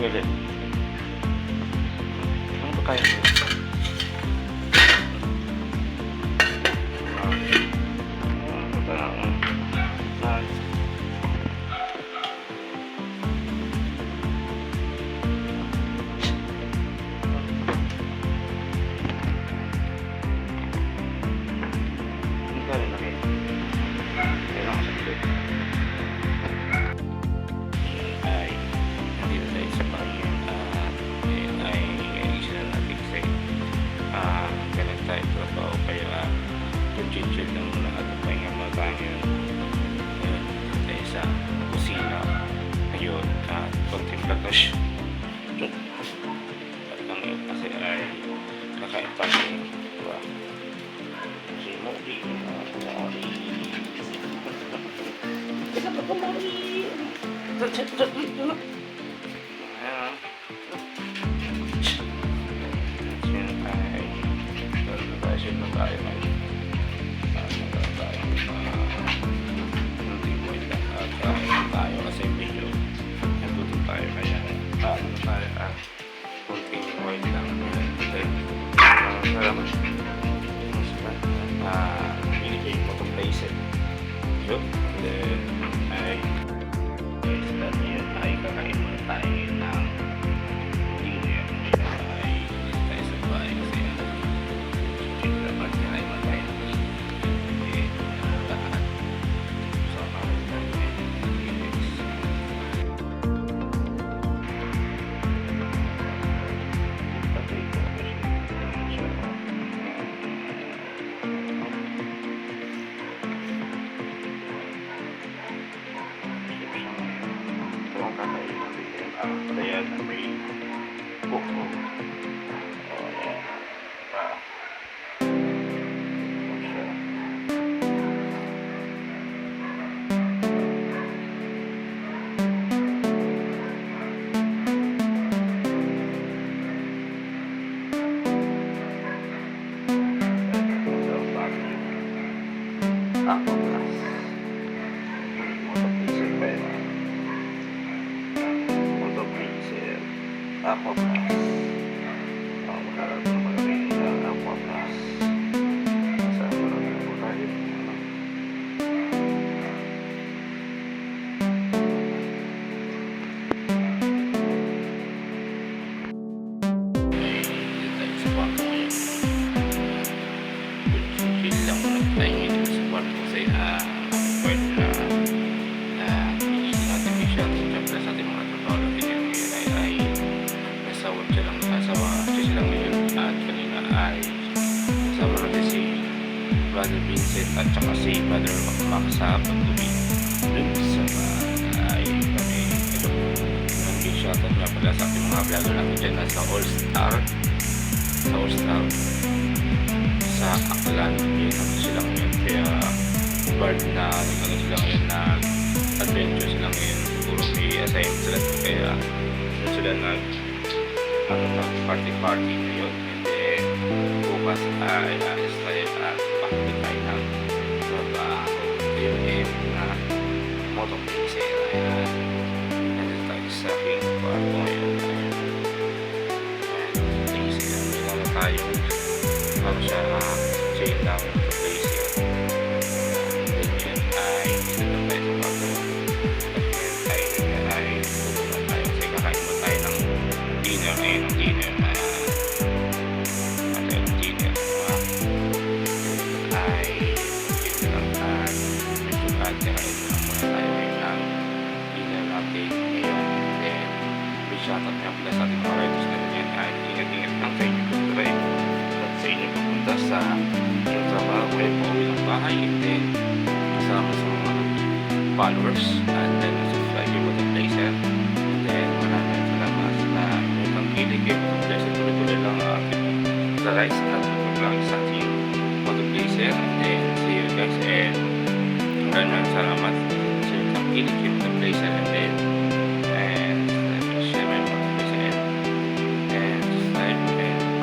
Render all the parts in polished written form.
Pwede. Ano ba kaya? Chill lang muna at pahinga muna tayo. Ayun, tayo sa kusina. Ayun, at konting platos. At lang yun kasi ay kakain tayo. Diba? Si Mori. Mori. Teka ba ko Mori? Ayan. Sino tayo may tayo kasi medyo natuto tayo kaya paano tayo kunting oil lang salamat binigay mo itong place yun then ay yun ay kakain muna tayo ng dinner ay tayo sa bahay kasi dapat kinain mo tayo ayan, may buko. Oh, ayan. Ako plus. Aqua Plus. Magkakaroon ng mga Aqua Plus. Sa marami po tayo. Dito tayo sa kwarto ngayon. Chill lang muna tayo dito sa kwarto kasi pwede na artificial. Siyempre sa ating mga trabaho siya lang ngayon at kanina ay kasama natin si Brother Vincent at saka si Brother Mac sa pagtuloy dun sa ay kami ang big shoutout nga pala sa ating mga vlogger namin dyan sa All-Star sa Aklan yun ang sila ngayon kaya bird na nagkano sila ngayon na adventure sila ngayon siguro may assignment sila kaya sila party ngayon and then bukas ay alis tayo at bakit tayo ng trabaho yun na motopisera ayan nandito tayo sa aking kwarto ngayon and lazy lang nila tayo para siya chill lang lazy and yun ay dito tayo sa kwarto at yun ay tulungan tayo kasi kakain mo tayo ng dinner ngayon ang dinner shoutout nga pala sa ating mga riders na rin ay ingat-ingat lang sa inyo pagkakay at sa inyo pupunta sa yung trabaho kayo po uwi ng bahay and then kasama sa mga followers and then subscribe kayo sa Blazer and then maraming salamat na inyong tangkilig kayo sa Blazer tuloy-tuloy lang ang ating sa rides at pag-vlog sa ating Blazer and then see you guys and maraming salamat sa inyong tangkilig kayo sa Blazer and then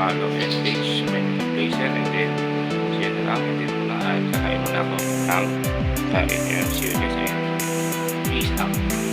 follow and page Blazer and then share na lang and then muna ay kakain muna ako ang kain nyo. See you guys and peace out.